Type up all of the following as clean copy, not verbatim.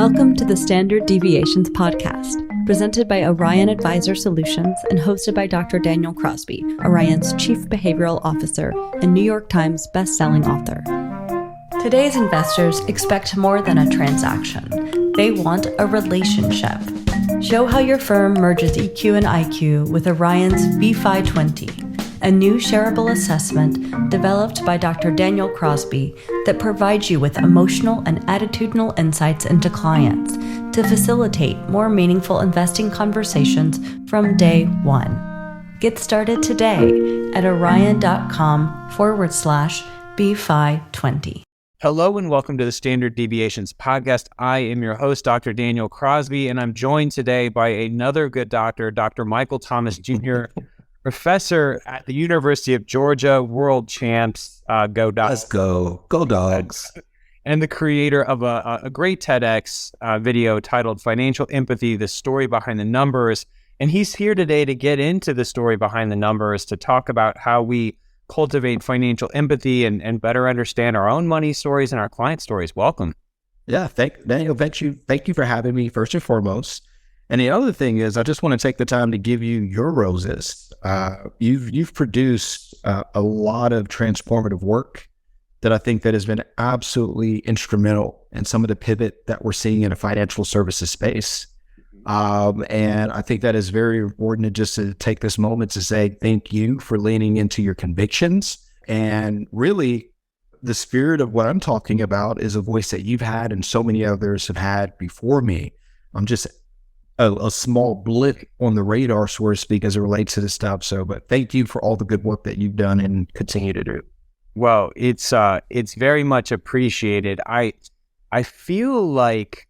Welcome to the Standard Deviations podcast, presented by Orion Advisor Solutions and hosted by Dr. Daniel Crosby, Orion's Chief Behavioral Officer and New York Times best-selling author. Today's investors expect more than a transaction. They want a relationship. Show how your firm merges EQ and IQ with Orion's BFI 20, a new shareable assessment developed by Dr. Daniel Crosby that provides you with emotional and attitudinal insights into clients to facilitate more meaningful investing conversations from day one. Get started today at orion.com/BFI20. Hello and welcome to the Standard Deviations podcast. I am your host, Dr. Daniel Crosby, and I'm joined today by another good doctor, Dr. Michael Thomas Jr., professor at the University of Georgia, world champs, go Dawgs. Let's go. Go Dawgs. And the creator of a great TEDx video titled Financial Empathy, the Story Behind the Numbers. And he's here today to get into the story behind the numbers, to talk about how we cultivate financial empathy and better understand our own money stories and our client stories. Welcome. Yeah, thank you for having me, first and foremost. And the other thing is, I just want to take the time to give you your roses. You've produced a lot of transformative work that I think that has been absolutely instrumental in some of the pivot that we're seeing in a financial services space. And I think that is very important, to just to take this moment to say thank you for leaning into your convictions. And really, the spirit of what I'm talking about is a voice that you've had and so many others have had before me. I'm just a small blip on the radar, so to speak, as it relates to this stuff. So, but thank you for all the good work that you've done and continue to do. Well, it's very much appreciated. I feel like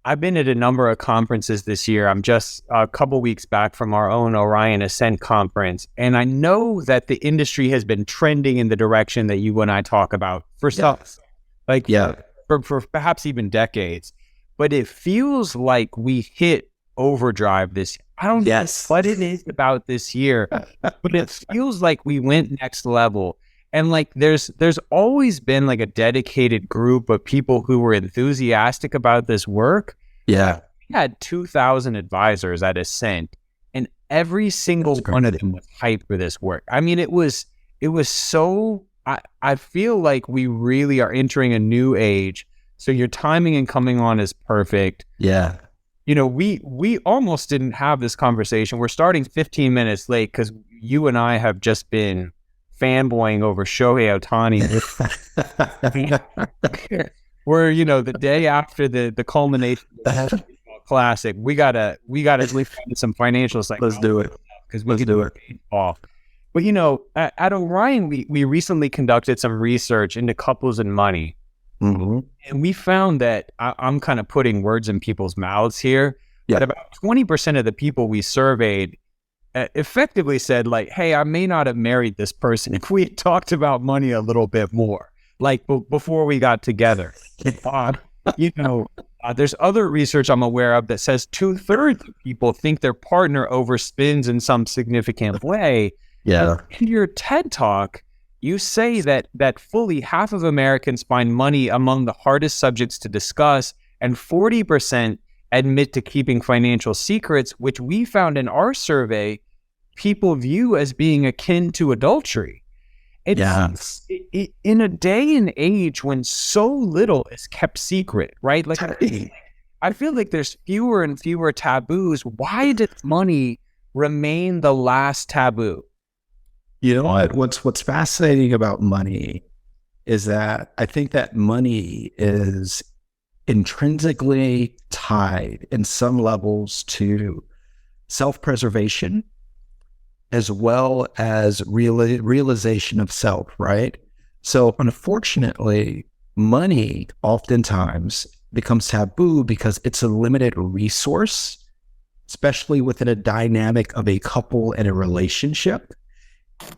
I've been at a number of conferences this year. I'm just a couple weeks back from our own Orion Ascent conference, and I know that the industry has been trending in the direction that you and I talk about for for perhaps even decades. But it feels like we hit overdrive this year. I don't know what it is about this year, but it feels like we went next level. And like there's always been like a dedicated group of people who were enthusiastic about this work. Yeah. We had 2,000 advisors at Ascent, and every single one of them was hyped for this work. I mean, it was so, I feel like we really are entering a new age. So your timing and coming on is perfect. Yeah. You know, we almost didn't have this conversation. We're starting 15 minutes late because you and I have just been fanboying over Shohei Ohtani. We're, the day after the culmination of the classic. We gotta at least find some financial psychology. Let's do it. Because we can do it off. But at Orion, we recently conducted some research into couples and money. Mm-hmm. And we found that, I'm kind of putting words in people's mouths here, but about 20% of the people we surveyed effectively said, like, hey, I may not have married this person if we had talked about money a little bit more, like before we got together. There's other research I'm aware of that says 2/3 of people think their partner overspends in some significant way. Yeah. In your TED Talk, you say that fully half of Americans find money among the hardest subjects to discuss, and 40% admit to keeping financial secrets, which we found in our survey people view as being akin to adultery. In a day and age when so little is kept secret, right? Like, I feel like there's fewer and fewer taboos. Why does money remain the last taboo? You know what? What's fascinating about money is that I think that money is intrinsically tied in some levels to self-preservation as well as realization of self, right? So unfortunately, money oftentimes becomes taboo because it's a limited resource, especially within a dynamic of a couple and a relationship.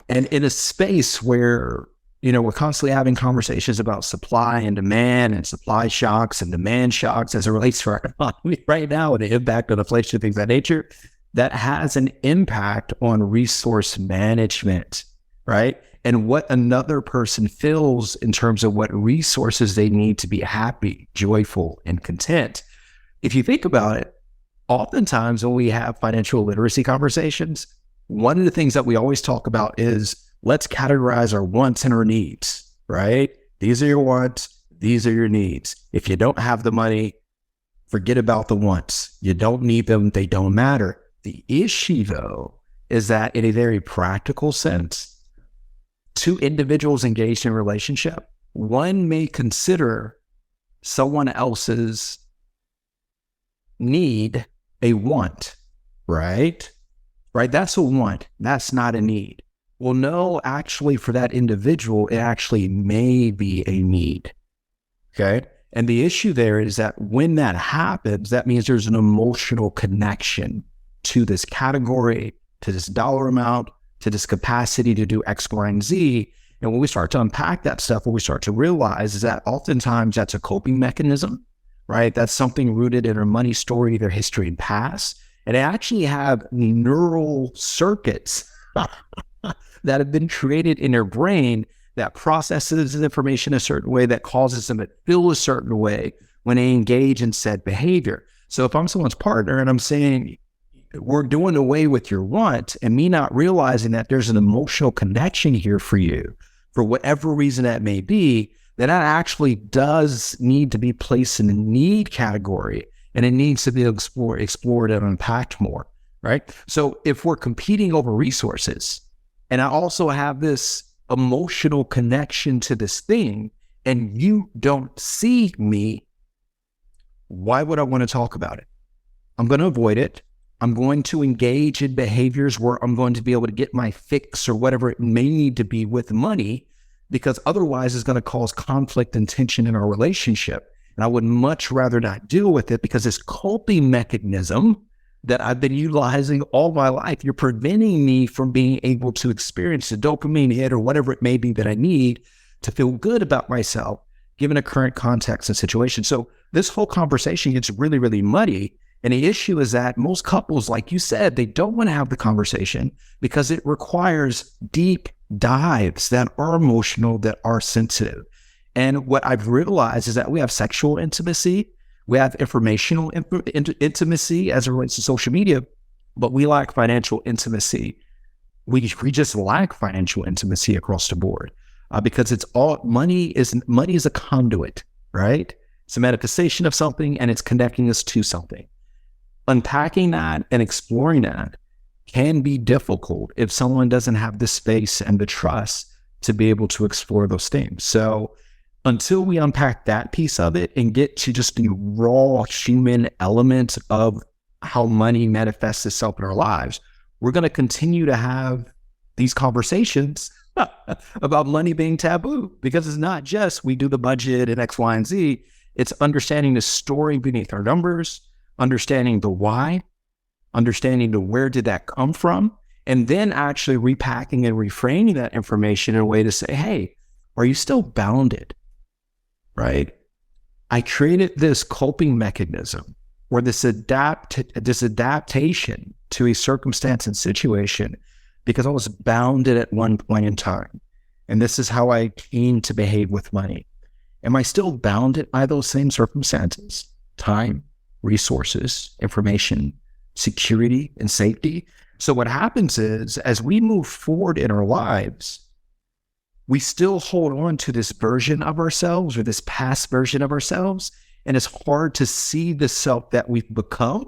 And in a space where, we're constantly having conversations about supply and demand and supply shocks and demand shocks as it relates to our economy right now and the impact of inflation, things of that nature, that has an impact on resource management. right? And what another person feels in terms of what resources they need to be happy, joyful, and content. If you think about it, oftentimes when we have financial literacy conversations, one of the things that we always talk about is let's categorize our wants and our needs, right? These are your wants, these are your needs. If you don't have the money, forget about the wants. You don't need them, they don't matter. The issue, though, is that in a very practical sense, two individuals engaged in a relationship, one may consider someone else's need a want, right? Right? That's a want. That's not a need. Well, no, actually, for that individual, it actually may be a need. Okay? And the issue there is that when that happens, that means there's an emotional connection to this category, to this dollar amount, to this capacity to do X, Y, and Z. And when we start to unpack that stuff, what we start to realize is that oftentimes that's a coping mechanism, right? That's something rooted in their money story, their history and past. And they actually have neural circuits that have been created in their brain that processes information a certain way, that causes them to feel a certain way when they engage in said behavior. So if I'm someone's partner and I'm saying, we're doing away with your want, and me not realizing that there's an emotional connection here for you, for whatever reason that may be, then that actually does need to be placed in the need category, and it needs to be explored and unpacked more, right? So if we're competing over resources, and I also have this emotional connection to this thing, and you don't see me, why would I want to talk about it? I'm going to avoid it. I'm going to engage in behaviors where I'm going to be able to get my fix or whatever it may need to be with money, because otherwise it's going to cause conflict and tension in our relationship. And I would much rather not deal with it, because this coping mechanism that I've been utilizing all my life, you're preventing me from being able to experience the dopamine hit or whatever it may be that I need to feel good about myself, given a current context and situation. So this whole conversation gets really, really muddy. And the issue is that most couples, like you said, they don't want to have the conversation because it requires deep dives that are emotional, that are sensitive. And what I've realized is that we have sexual intimacy, we have informational intimacy as it relates to social media, but we lack financial intimacy. We just lack financial intimacy across the board because it's all money is a conduit, right? It's a manifestation of something, and it's connecting us to something. Unpacking that and exploring that can be difficult if someone doesn't have the space and the trust to be able to explore those things. So until we unpack that piece of it and get to just the raw human element of how money manifests itself in our lives, we're going to continue to have these conversations about money being taboo, because it's not just we do the budget and X, Y, and Z. It's understanding the story beneath our numbers, understanding the why, understanding the where did that come from, and then actually repacking and reframing that information in a way to say, hey, are you still bounded, right? I created this coping mechanism or this adaptation to a circumstance and situation because I was bounded at one point in time. And this is how I came to behave with money. Am I still bounded by those same circumstances? Time, resources, information, security, and safety. So what happens is, as we move forward in our lives, we still hold on to this version of ourselves or this past version of ourselves. And it's hard to see the self that we've become,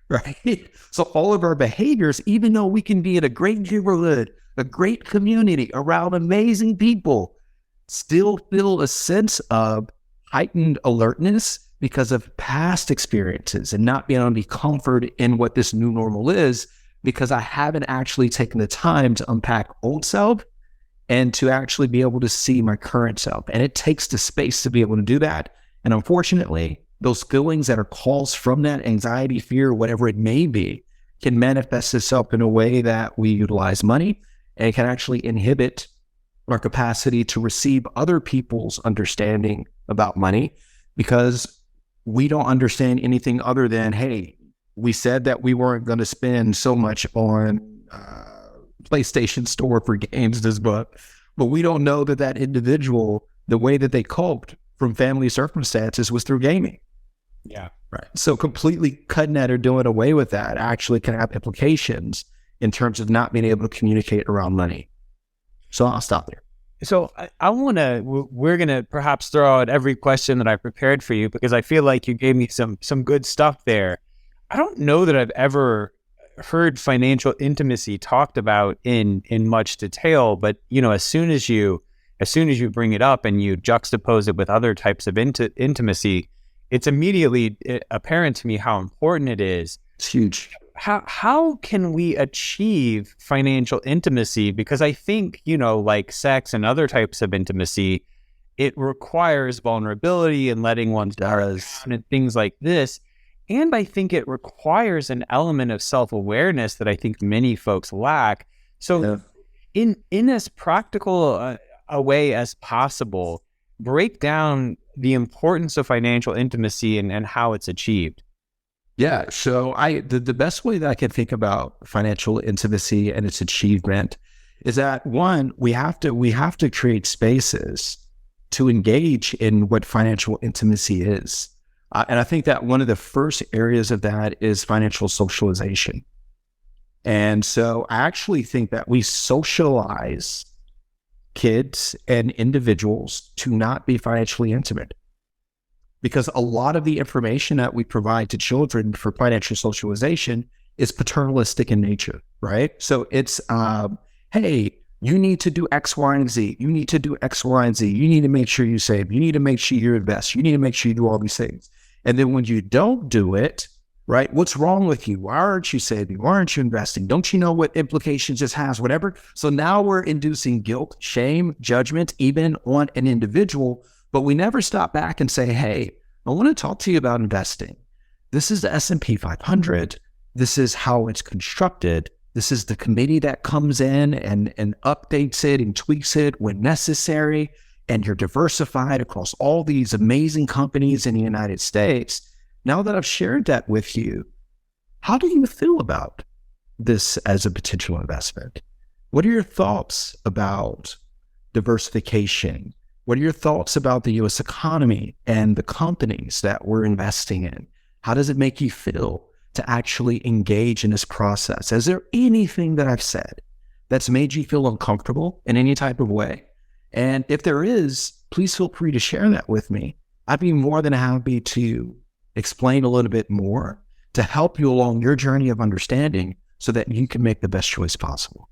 right? So all of our behaviors, even though we can be in a great neighborhood, a great community around amazing people, still feel a sense of heightened alertness because of past experiences and not being able to be comforted in what this new normal is, because I haven't actually taken the time to unpack old self and to actually be able to see my current self. And it takes the space to be able to do that. And unfortunately, those feelings that are caused from that anxiety, fear, whatever it may be, can manifest itself in a way that we utilize money, and it can actually inhibit our capacity to receive other people's understanding about money, because we don't understand anything other than, hey, we said that we weren't going to spend so much on PlayStation store for games this month, but we don't know that that individual, the way that they coped from family circumstances was through gaming. Yeah. Right. So completely cutting that or doing away with that actually can have implications in terms of not being able to communicate around money. So I'll stop there. So we're going to perhaps throw out every question that I prepared for you, because I feel like you gave me some good stuff there. I don't know that I've ever heard financial intimacy talked about in much detail, but as soon as you bring it up and you juxtapose it with other types of intimacy, it's immediately apparent to me how important it is. It's huge. How can we achieve financial intimacy? Because I think, like sex and other types of intimacy, it requires vulnerability and letting one's guard down and things like this. And I think it requires an element of self-awareness that I think many folks lack. So in as practical a way as possible, break down the importance of financial intimacy and how it's achieved. Yeah. So the best way that I can think about financial intimacy and its achievement is that, one, we have to create spaces to engage in what financial intimacy is. And I think that one of the first areas of that is financial socialization. And so I actually think that we socialize kids and individuals to not be financially intimate, because a lot of the information that we provide to children for financial socialization is paternalistic in nature, right? So it's, hey, you need to do X, Y, and Z. You need to do X, Y, and Z. You need to make sure you save. You need to make sure you invest. You need to make sure you do all these things. And then when you don't do it, right, what's wrong with you? Why aren't you saving? Why aren't you investing? Don't you know what implications this has? Whatever. So now we're inducing guilt, shame, judgment, even on an individual. But we never stop back and say, hey, I want to talk to you about investing. This is the S&P 500. This is how it's constructed. This is the committee that comes in and updates it and tweaks it when necessary. And you're diversified across all these amazing companies in the United States. Now that I've shared that with you, how do you feel about this as a potential investment? What are your thoughts about diversification? What are your thoughts about the U.S. economy and the companies that we're investing in? How does it make you feel to actually engage in this process? Is there anything that I've said that's made you feel uncomfortable in any type of way? And if there is, please feel free to share that with me. I'd be more than happy to explain a little bit more to help you along your journey of understanding so that you can make the best choice possible,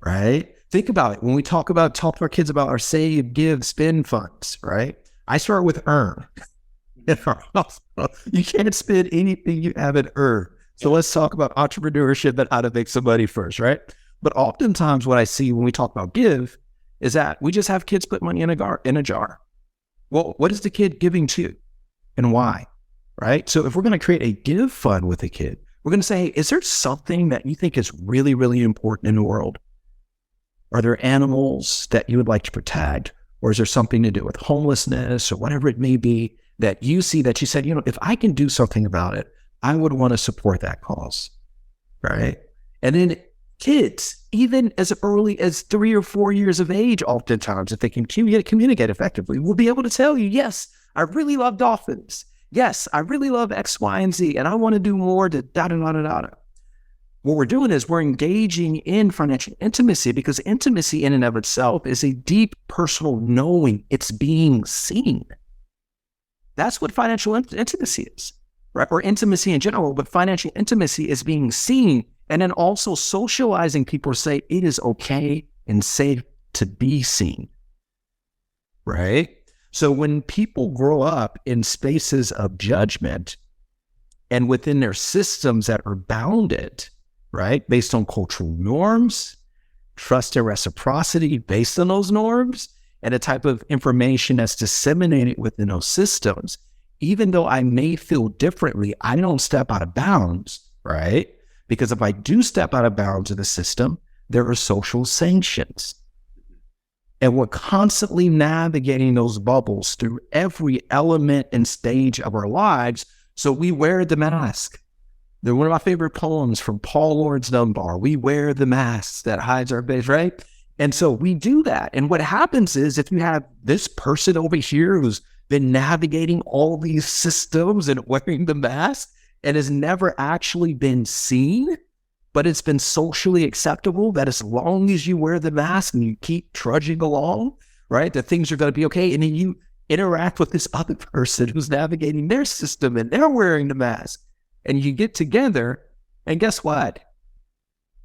right? Think about it. When we talk to our kids about our save, give, spend funds, right? I start with earn. You can't spend anything you haven't earned. So let's talk about entrepreneurship and how to make some money first, right? But oftentimes what I see when we talk about give is that we just have kids put money in a jar. Well, what is the kid giving to and why, right? So if we're going to create a give fund with a kid, we're going to say, hey, is there something that you think is really, really important in the world? Are there animals that you would like to protect? Or is there something to do with homelessness or whatever it may be that you see that you said, if I can do something about it, I would want to support that cause, right? And then kids, even as early as 3 or 4 years of age, oftentimes, if they can communicate effectively, will be able to tell you, yes, I really love dolphins. Yes, I really love X, Y, and Z, and I want to do more to da-da-da-da-da. What we're doing is we're engaging in financial intimacy, because intimacy in and of itself is a deep personal knowing. It's being seen. That's what financial intimacy is, right? Or intimacy in general, but financial intimacy is being seen. And then also socializing people say it is okay and safe to be seen, right? So when people grow up in spaces of judgment and within their systems that are bounded, right, based on cultural norms, trust and reciprocity based on those norms, and the type of information that's disseminated within those systems, even though I may feel differently, I don't step out of bounds, right? Because if I do step out of bounds of the system, there are social sanctions. And we're constantly navigating those bubbles through every element and stage of our lives. So we wear the mask. They're one of my favorite poems from Paul Laurence Dunbar. We wear the mask that hides our face, right? And so we do that. And what happens is if you have this person over here who's been navigating all these systems and wearing the mask and has never actually been seen, but it's been socially acceptable that as long as you wear the mask and you keep trudging along, right, that things are going to be okay. And then you interact with this other person who's navigating their system and they're wearing the mask. And you get together, and guess what?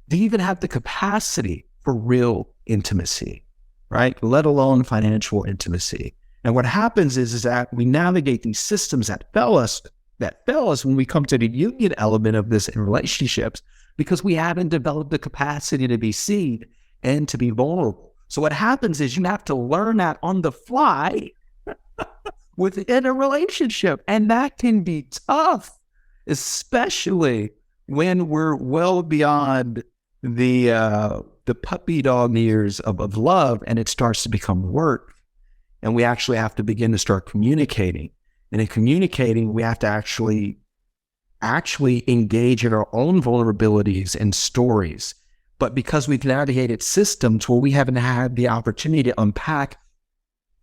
Do you even have the capacity for real intimacy, right? Let alone financial intimacy. And what happens is that we navigate these systems that fail us when we come to the union element of this in relationships, because we haven't developed the capacity to be seen and to be vulnerable. So what happens is you have to learn that on the fly within a relationship, and that can be tough, especially when we're well beyond the puppy dog years of love, and it starts to become work. And we actually have to begin to start communicating. And in communicating, we have to actually engage in our own vulnerabilities and stories. But because we've navigated systems where we haven't had the opportunity to unpack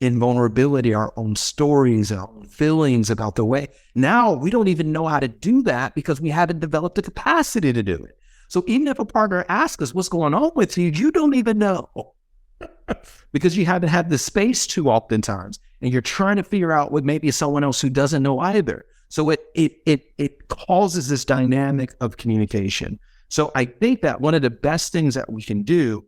in vulnerability our own stories and our own feelings about the way, now we don't even know how to do that because we haven't developed the capacity to do it. So even if a partner asks us what's going on with you, you don't even know because you haven't had the space to oftentimes, and you're trying to figure out what maybe someone else who doesn't know either. So it causes this dynamic of communication. So I think that one of the best things that we can do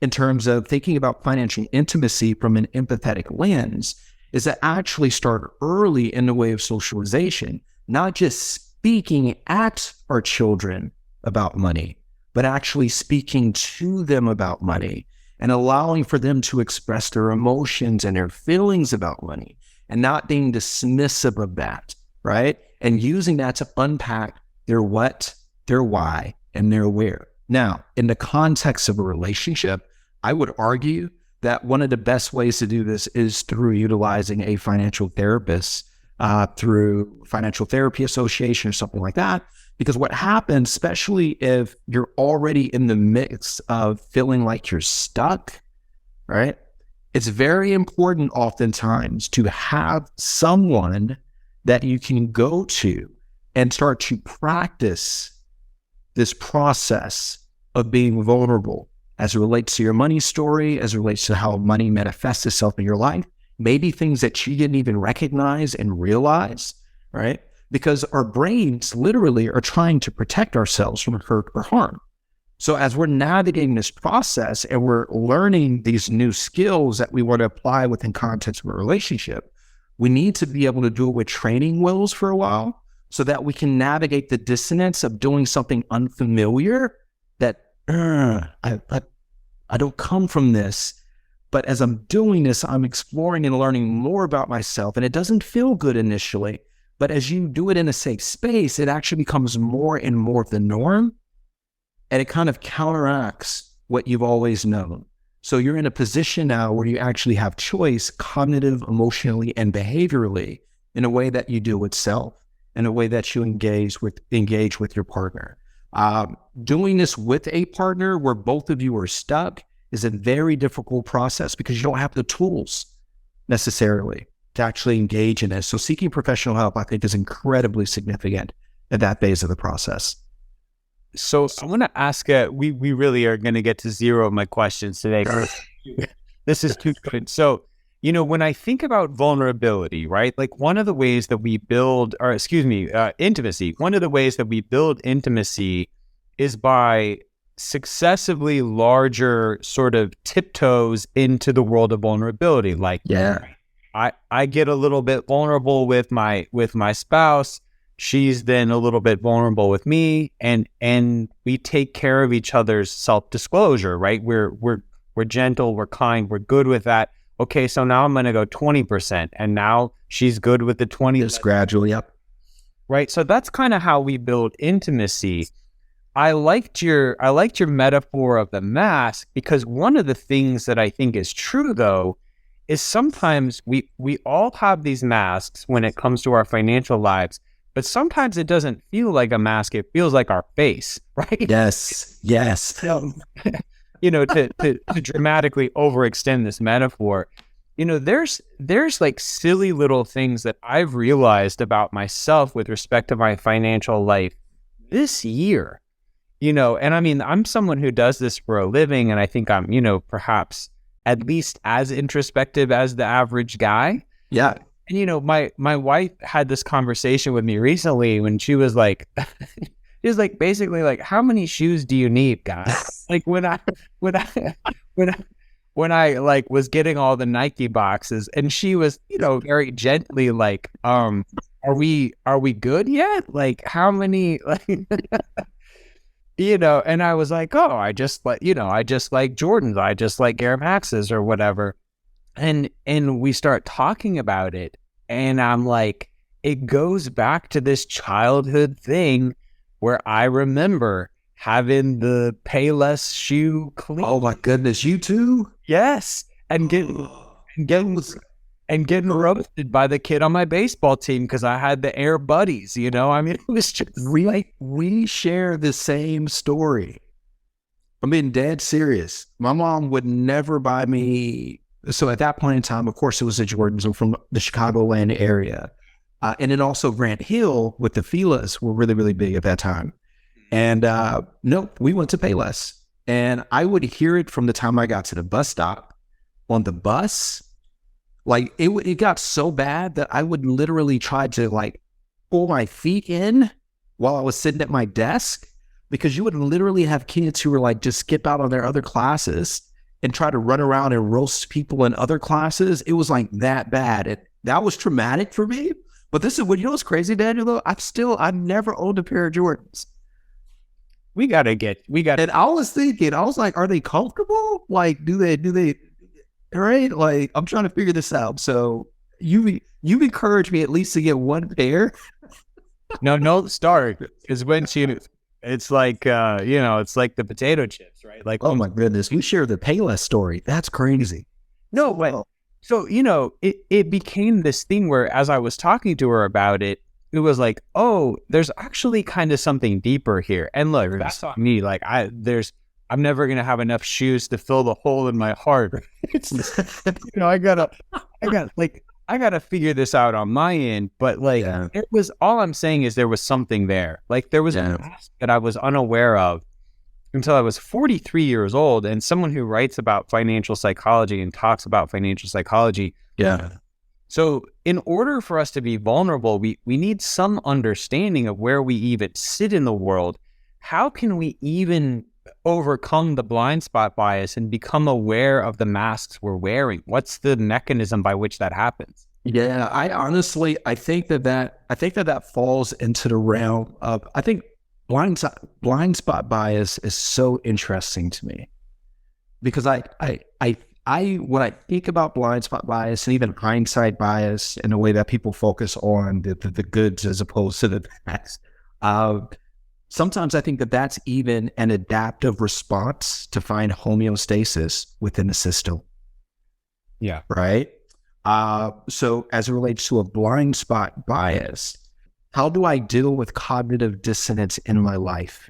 in terms of thinking about financial intimacy from an empathetic lens is to actually start early in the way of socialization, not just speaking at our children about money, but actually speaking to them about money and allowing for them to express their emotions and their feelings about money and not being dismissive of that, right? And using that to unpack their what, their why, and their where. Now, in the context of a relationship, I would argue that one of the best ways to do this is through utilizing a financial therapist, through Financial Therapy Association or something like that. Because what happens, especially if you're already in the mix of feeling like you're stuck, right? It's very important oftentimes to have someone that you can go to and start to practice this process of being vulnerable as it relates to your money story, as it relates to how money manifests itself in your life, maybe things that you didn't even recognize and realize, right? Because our brains literally are trying to protect ourselves from hurt or harm. So as we're navigating this process and we're learning these new skills that we want to apply within context of a relationship, we need to be able to do it with training wheels for a while so that we can navigate the dissonance of doing something unfamiliar that, I don't come from this, but as I'm doing this, I'm exploring and learning more about myself, and it doesn't feel good initially. But as you do it in a safe space, it actually becomes more and more of the norm, and it kind of counteracts what you've always known. So you're in a position now where you actually have choice, cognitive, emotionally, and behaviorally, in a way that you do with self, in a way that you engage with your partner. Doing this with a partner where both of you are stuck is a very difficult process because you don't have the tools necessarily to actually engage in this. So seeking professional help, I think, is incredibly significant at that phase of the process. So I want to ask, we really are going to get to zero of my questions today. This is too good. So, when I think about vulnerability, right? Like one of the ways that we build, intimacy, one of the ways that we build intimacy is by successively larger sort of tiptoes into the world of vulnerability. Like, I get a little bit vulnerable with my spouse. She's then a little bit vulnerable with me, and we take care of each other's self-disclosure, right? We're gentle, we're kind, we're good with that. Okay, so now I'm going to go 20%, and now she's good with the 20. Just gradually up. Right. So that's kind of how we build intimacy. I liked your metaphor of the mask, because one of the things that I think is true, though, is sometimes we all have these masks when it comes to our financial lives, but sometimes it doesn't feel like a mask. It feels like our face, right? Yes. So, to dramatically overextend this metaphor, there's like silly little things that I've realized about myself with respect to my financial life this year, and I mean, I'm someone who does this for a living, and I think I'm, perhaps at least as introspective as the average guy. Yeah. And, my wife had this conversation with me recently when she was like, basically like, how many shoes do you need, guys? Like when I like was getting all the Nike boxes, and she was, very gently like, are we good yet? Like how many, like, and I was like, oh, I just like Jordans. I just like Air Maxes or whatever. And we start talking about it, and I'm like, it goes back to this childhood thing where I remember having the Payless shoe clean. Oh my goodness, you too? Yes, and getting roasted by the kid on my baseball team because I had the Air Buddies. I mean, it was just we share the same story. I mean, dead serious. My mom would never buy me. So at that point in time, of course, it was the Jordans. I'm from the Chicagoland area. And then also Grant Hill with the Filas were really, really big at that time. And no, we went to Payless. And I would hear it from the time I got to the bus stop. On the bus, like it got so bad that I would literally try to like pull my feet in while I was sitting at my desk, because you would literally have kids who were like just skip out on their other classes and try to run around and roast people in other classes. It was like that bad. That was traumatic for me. But this is what, what's crazy, Daniel, though? I've never owned a pair of Jordans. And I was thinking, I was like, are they comfortable? Like, do they, right? Like, I'm trying to figure this out. So you've encouraged me at least to get one pair. No, start. Because when it's like, it's like the potato chips, right? Like, oh my goodness, you share the Payless story. That's crazy. No, but so, it became this thing where as I was talking to her about it, it was like, oh, there's actually kind of something deeper here. And look, that's on me. Like I'm never going to have enough shoes to fill the hole in my heart. I gotta figure this out on my end. But like, It was, all I'm saying is there was something there. Like there was a mask that I was unaware of until I was 43 years old. And someone who writes about financial psychology and talks about financial psychology. Yeah. So in order for us to be vulnerable, we need some understanding of where we even sit in the world. How can we even overcome the blind spot bias and become aware of the masks we're wearing? What's the mechanism by which that happens? Yeah, I think that falls into the realm of, I think blind spot bias is so interesting to me, because when I think about blind spot bias and even hindsight bias and the way that people focus on the goods as opposed to the past, sometimes I think that that's even an adaptive response to find homeostasis within the system. Yeah. Right? So as it relates to a blind spot bias, how do I deal with cognitive dissonance in my life?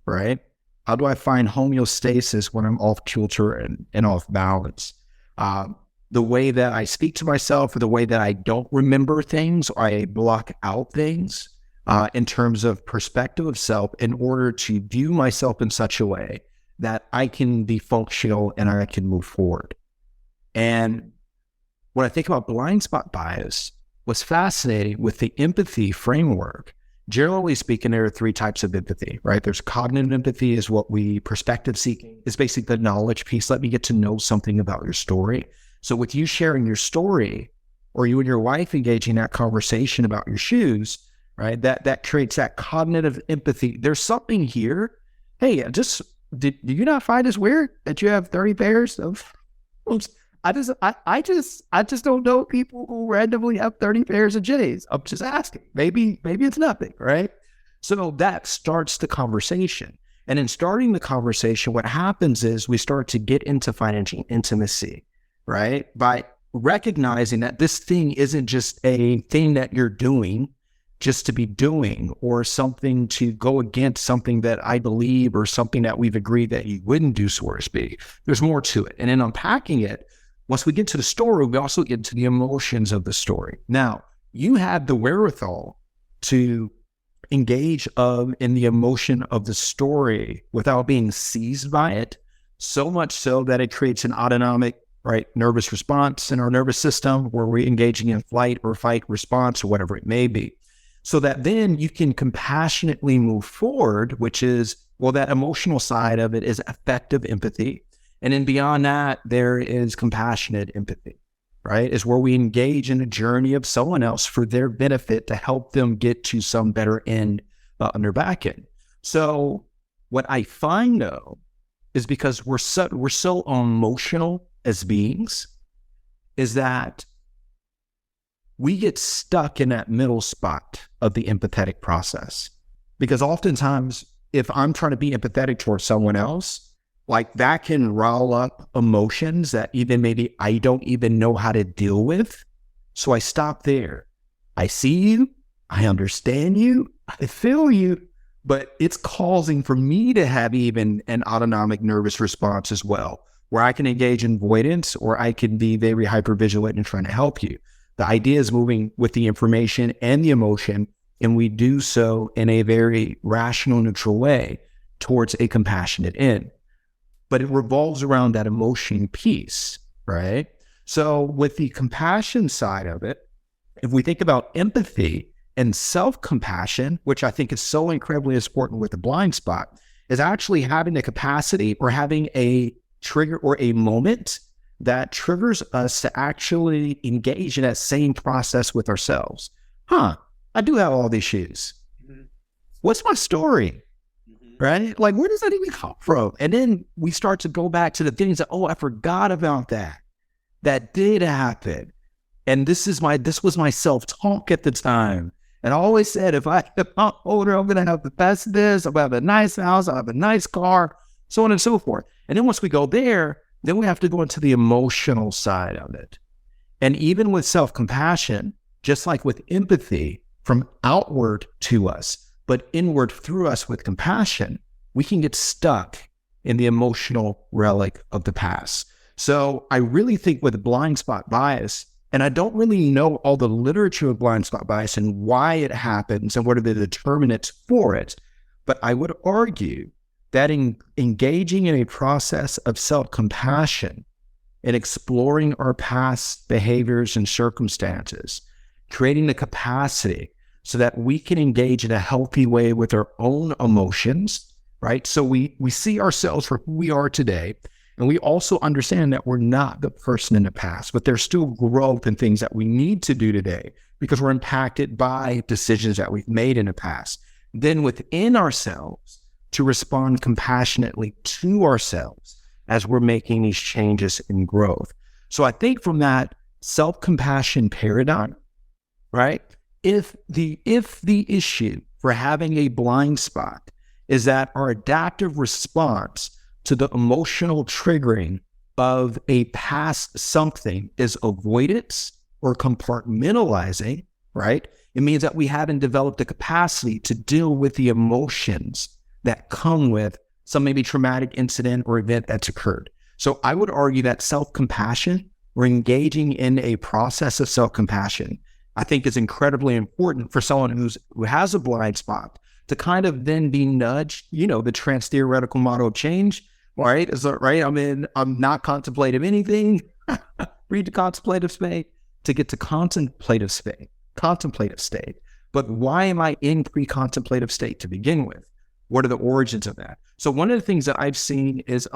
Right? How do I find homeostasis when I'm off kilter and off balance? The way that I speak to myself, or the way that I don't remember things, or I block out things in terms of perspective of self, in order to view myself in such a way that I can be functional and I can move forward. And when I think about blind spot bias, what's fascinating with the empathy framework, generally speaking, there are three types of empathy, right? There's cognitive empathy, is what we perspective seeking. It's basically the knowledge piece. Let me get to know something about your story. So with you sharing your story, or you and your wife engaging that conversation about your shoes, right? That creates that cognitive empathy. There's something here. Hey, do you not find this weird that you have 30 pairs of? I just don't know people who randomly have 30 pairs of J's. I'm just asking. Maybe it's nothing, right? So that starts the conversation. And in starting the conversation, what happens is we start to get into financial intimacy, right? By recognizing that this thing isn't just a thing that you're doing, just to be doing, or something to go against something that I believe, or something that we've agreed that you wouldn't do, so to speak. There's more to it. And in unpacking it, once we get to the story, we also get to the emotions of the story. Now, you have the wherewithal to engage in the emotion of the story without being seized by it, so much so that it creates an autonomic, nervous response in our nervous system, where we're engaging in flight or fight response, or whatever it may be. So that then you can compassionately move forward, which is, that emotional side of it is affective empathy. And then beyond that, there is compassionate empathy, right? Is where we engage in a journey of someone else for their benefit to help them get to some better end on their back end. So what I find, though, is because we're so emotional as beings, is that we get stuck in that middle spot of the empathetic process. Because oftentimes, if I'm trying to be empathetic towards someone else, that can rile up emotions that even maybe I don't even know how to deal with. So I stop there. I see you, I understand you, I feel you, but it's causing for me to have even an autonomic nervous response as well, where I can engage in avoidance, or I can be very hypervigilant in trying to help you. The idea is moving with the information and the emotion, and we do so in a very rational, neutral way towards a compassionate end. But it revolves around that emotion piece, right? So with the compassion side of it, if we think about empathy and self-compassion, which I think is so incredibly important with the blind spot, is actually having the capacity, or having a trigger or a moment that triggers us to actually engage in that same process with ourselves. I do have all these shoes. What's my story? Right? Where does that even come from? And then we start to go back to the things that, I forgot about that. That did happen. And this was my self-talk at the time. And I always said, if I'm older, I'm going to have the best of this. I'm going to have a nice house. I'll have a nice car, so on and so forth. And then once we go there, then we have to go into the emotional side of it. And even with self-compassion, just like with empathy, from outward to us, but inward through us with compassion, we can get stuck in the emotional relic of the past. So I really think with blind spot bias, and I don't really know all the literature of blind spot bias and why it happens and what are the determinants for it, but I would argue that engaging in a process of self-compassion and exploring our past behaviors and circumstances, creating the capacity so that we can engage in a healthy way with our own emotions, right? So we see ourselves for who we are today, and we also understand that we're not the person in the past, but there's still growth and things that we need to do today because we're impacted by decisions that we've made in the past. Then within ourselves, to respond compassionately to ourselves as we're making these changes in growth. So I think from that self-compassion paradigm, right? If the issue for having a blind spot is that our adaptive response to the emotional triggering of a past something is avoidance or compartmentalizing, right? It means that we haven't developed the capacity to deal with the emotions that come with some maybe traumatic incident or event that's occurred. So I would argue that self-compassion, or engaging in a process of self-compassion, I think is incredibly important for someone who has a blind spot to kind of then be nudged, the trans-theoretical model of change, right? Is that right? I'm not contemplative anything, read the contemplative state, to get to contemplative state. But why am I in pre-contemplative state to begin with? What are the origins of that? So one of the things that I've seen is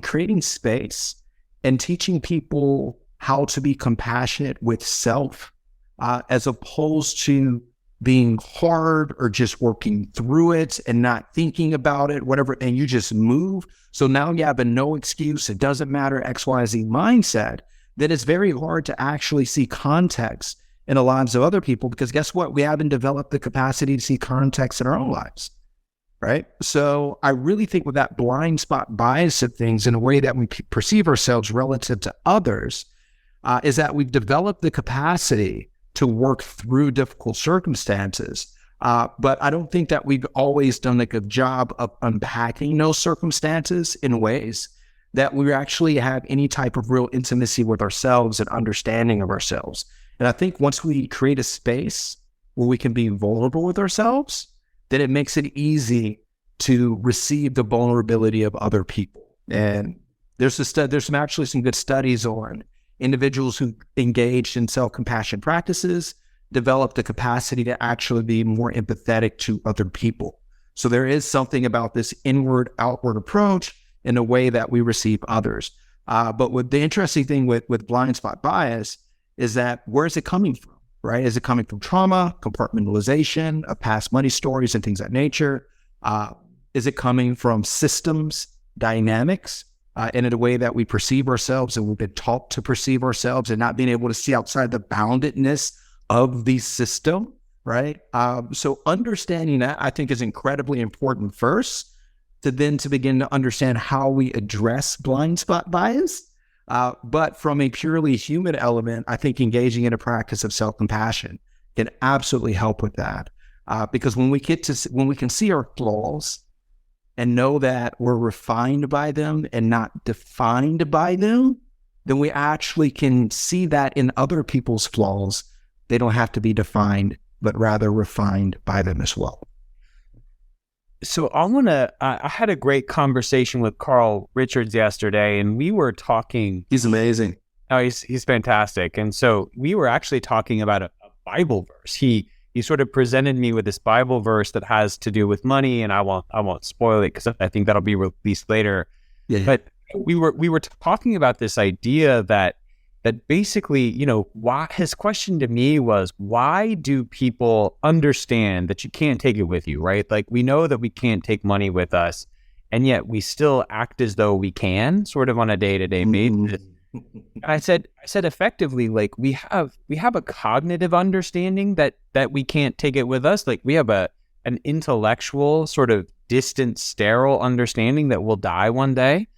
creating space and teaching people how to be compassionate with self, as opposed to being hard or just working through it and not thinking about it, whatever, and you just move. So now you have a no excuse, it doesn't matter, XYZ mindset, then it's very hard to actually see context in the lives of other people, because guess what? We haven't developed the capacity to see context in our own lives, right? So I really think with that blind spot bias of things in a way that we perceive ourselves relative to others, is that we've developed the capacity to work through difficult circumstances. But I don't think that we've always done a good job of unpacking those circumstances in ways that we actually have any type of real intimacy with ourselves and understanding of ourselves. And I think once we create a space where we can be vulnerable with ourselves, then it makes it easy to receive the vulnerability of other people. And there's actually some good studies on individuals who engaged in self-compassion practices developed the capacity to actually be more empathetic to other people. So there is something about this inward-outward approach in the way that we receive others. But what the interesting thing with blind spot bias is that where is it coming from, right? Is it coming from trauma, compartmentalization of past money stories and things of that nature? Is it coming from systems, dynamics, and in a way that we perceive ourselves and we've been taught to perceive ourselves and not being able to see outside the boundedness of the system, right? So understanding that, I think, is incredibly important first, to begin to understand how we address blind spot bias. But from a purely human element, I think engaging in a practice of self-compassion can absolutely help with that. Because when we can see our flaws and know that we're refined by them and not defined by them, then we actually can see that in other people's flaws. They don't have to be defined, but rather refined by them as well. So I had a great conversation with Carl Richards yesterday, and we were talking. He's amazing. Oh, he's fantastic. And so we were actually talking about a Bible verse. He sort of presented me with this Bible verse that has to do with money, and I won't spoil it because I think that'll be released later. Yeah. But we were talking about this idea that basically, his question to me was, why do people understand that you can't take it with you, right? Like, we know that we can't take money with us, and yet we still act as though we can, sort of on a day-to-day basis. And I said effectively, like, we have a cognitive understanding that we can't take it with us. Like, we have an intellectual, sort of distant, sterile understanding that we'll die one day.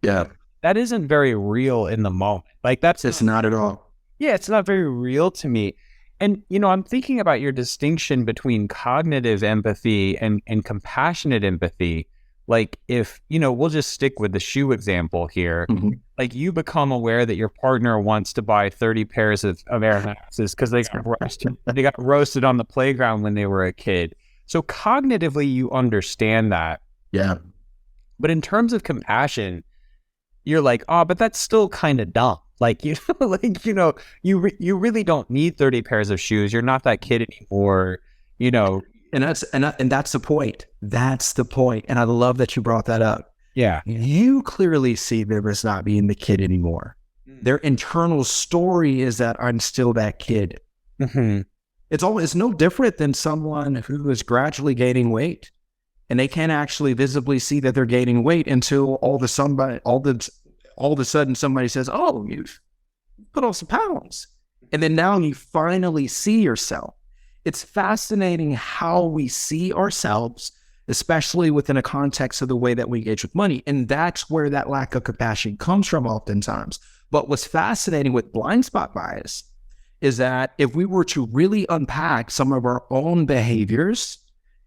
Yeah. That isn't very real in the moment. Like, it's not at all. Yeah, it's not very real to me. And, I'm thinking about your distinction between cognitive empathy and compassionate empathy. Like, if, we'll just stick with the shoe example here. Mm-hmm. Like, you become aware that your partner wants to buy 30 pairs of Air Maxes because they got roasted on the playground when they were a kid. So cognitively, you understand that. Yeah. But in terms of compassion, you're like, oh, but that's still kind of dumb. Like, you really don't need 30 pairs of shoes. You're not that kid anymore, And that's the point. That's the point. And I love that you brought that up. Yeah. You clearly see them as not being the kid anymore. Mm-hmm. Their internal story is that I'm still that kid. Mm-hmm. It's no different than someone who is gradually gaining weight. And they can't actually visibly see that they're gaining weight until all of a sudden somebody says, "Oh, you've put on some pounds," and then now you finally see yourself. It's fascinating how we see ourselves, especially within a context of the way that we engage with money, and that's where that lack of compassion comes from, oftentimes. But what's fascinating with blind spot bias is that if we were to really unpack some of our own behaviors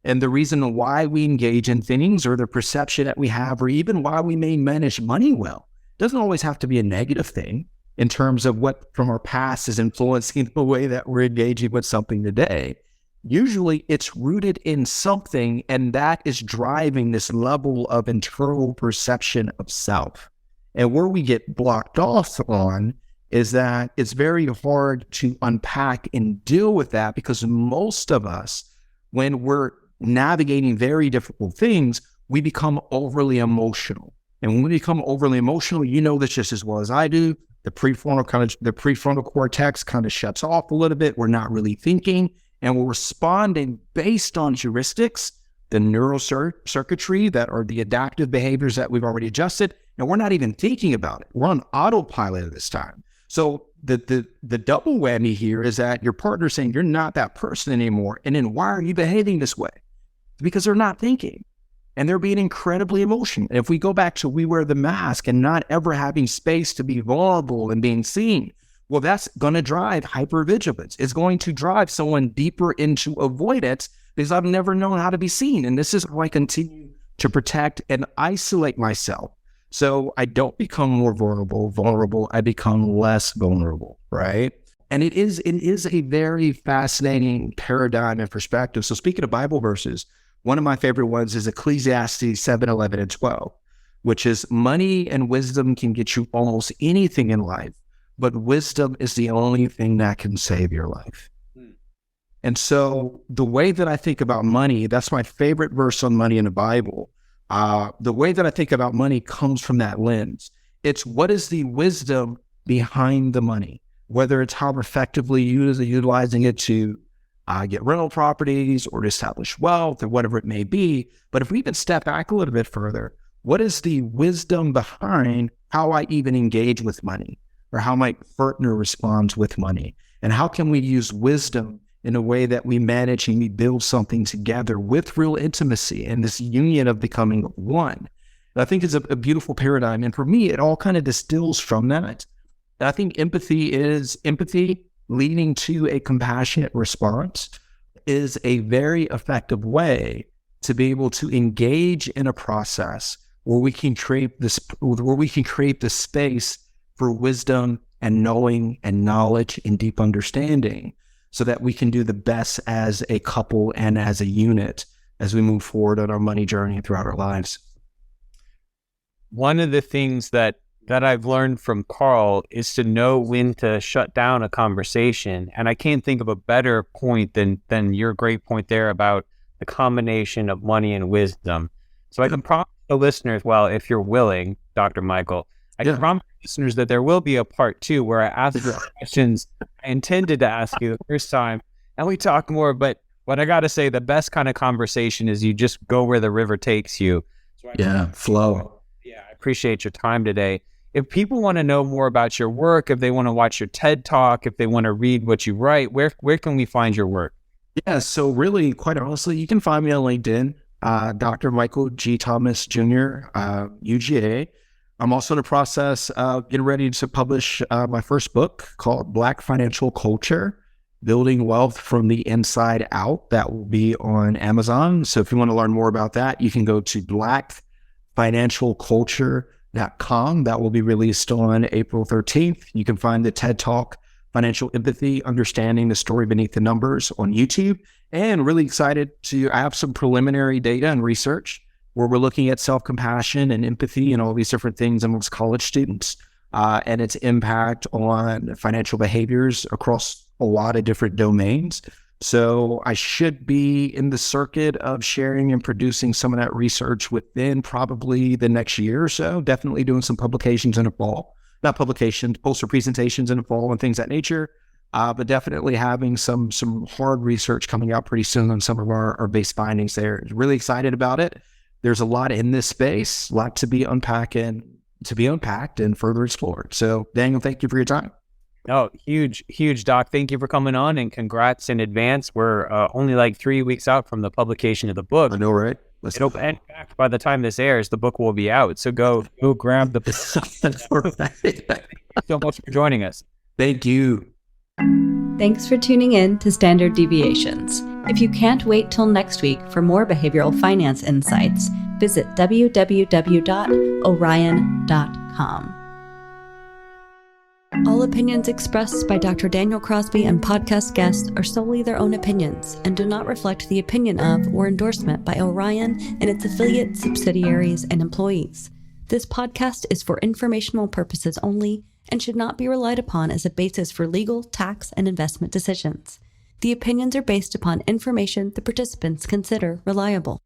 and the reason why we engage in things, or the perception that we have, or even why we may manage money well, it doesn't always have to be a negative thing in terms of what from our past is influencing the way that we're engaging with something today. Usually it's rooted in something, and that is driving this level of internal perception of self. And where we get blocked off on is that it's very hard to unpack and deal with that, because most of us, when we're navigating very difficult things, we become overly emotional. And when we become overly emotional, this just as well as I do, the prefrontal cortex kind of shuts off a little bit. We're not really thinking, and we're responding based on heuristics, the neural circuitry that are the adaptive behaviors that we've already adjusted, and we're not even thinking about it. We're on autopilot at this time. So the double whammy here is that your partner's saying you're not that person anymore, and then why are you behaving this way? Because they're not thinking, and they're being incredibly emotional. And if we go back to we wear the mask and not ever having space to be vulnerable and being seen, Well, that's going to drive hypervigilance. It's going to drive someone deeper into avoidance because I've never known how to be seen. And this is how I continue to protect and isolate myself. So I don't become more vulnerable. I become less vulnerable, right? And it is a very fascinating paradigm and perspective. So speaking of Bible verses, one of my favorite ones is Ecclesiastes 7, 11, and 12, which is money and wisdom can get you almost anything in life, but wisdom is the only thing that can save your life. And so the way that I think about money, that's my favorite verse on money in the Bible. The way that I think about money comes from that lens. It's what is the wisdom behind the money, whether it's how effectively utilizing it to get rental properties or to establish wealth or whatever it may be. But if we even step back a little bit further, what is the wisdom behind how I even engage with money or how my partner responds with money? And how can we use wisdom in a way that we manage and we build something together with real intimacy and this union of becoming one? And I think it's a beautiful paradigm. And for me, it all kind of distills from that. And I think empathy leading to a compassionate response is a very effective way to be able to engage in a process where we can create the space for wisdom and knowing and knowledge and deep understanding so that we can do the best as a couple and as a unit as we move forward on our money journey throughout our lives. One of the things that I've learned from Carl is to know when to shut down a conversation. And I can't think of a better point than your great point there about the combination of money and wisdom. So I can promise the listeners, well, if you're willing, Dr. Michael, I can promise listeners that there will be a part 2 where I ask the questions I intended to ask you the first time, and we talk more. But what I got to say, the best kind of conversation is you just go where the river takes you. So flow. Yeah, I appreciate your time today. If people want to know more about your work, if they want to watch your TED Talk, if they want to read what you write, where can we find your work? Yeah, so really, quite honestly, you can find me on LinkedIn, Dr. Michael G. Thomas Jr., UGA. I'm also in the process of getting ready to publish my first book called Black Financial Culture, Building Wealth from the Inside Out. That will be on Amazon. So if you want to learn more about that, you can go to blackfinancialculture.com. That will be released on April 13th. You can find the TED Talk, Financial Empathy, Understanding the Story Beneath the Numbers on YouTube. And really excited to have some preliminary data and research where we're looking at self-compassion and empathy and all these different things amongst college students and its impact on financial behaviors across a lot of different domains. So I should be in the circuit of sharing and producing some of that research within probably the next year or so, definitely doing some publications in the fall, not publications, poster presentations in the fall and things of that nature, but definitely having some hard research coming out pretty soon on some of our base findings there. Really excited about it. There's a lot in this space, a lot to be unpacked and further explored. So Daniel, thank you for your time. Oh, huge, Doc. Thank you for coming on and congrats in advance. We're only like 3 weeks out from the publication of the book. I know, right? In fact, by the time this airs, the book will be out. So go grab the book. Thank you so much for joining us. Thank you. Thanks for tuning in to Standard Deviations. If you can't wait till next week for more behavioral finance insights, visit www.orion.com. All opinions expressed by Dr. Daniel Crosby and podcast guests are solely their own opinions and do not reflect the opinion of or endorsement by Orion and its affiliates, subsidiaries, and employees. This podcast is for informational purposes only and should not be relied upon as a basis for legal, tax, and investment decisions. The opinions are based upon information the participants consider reliable.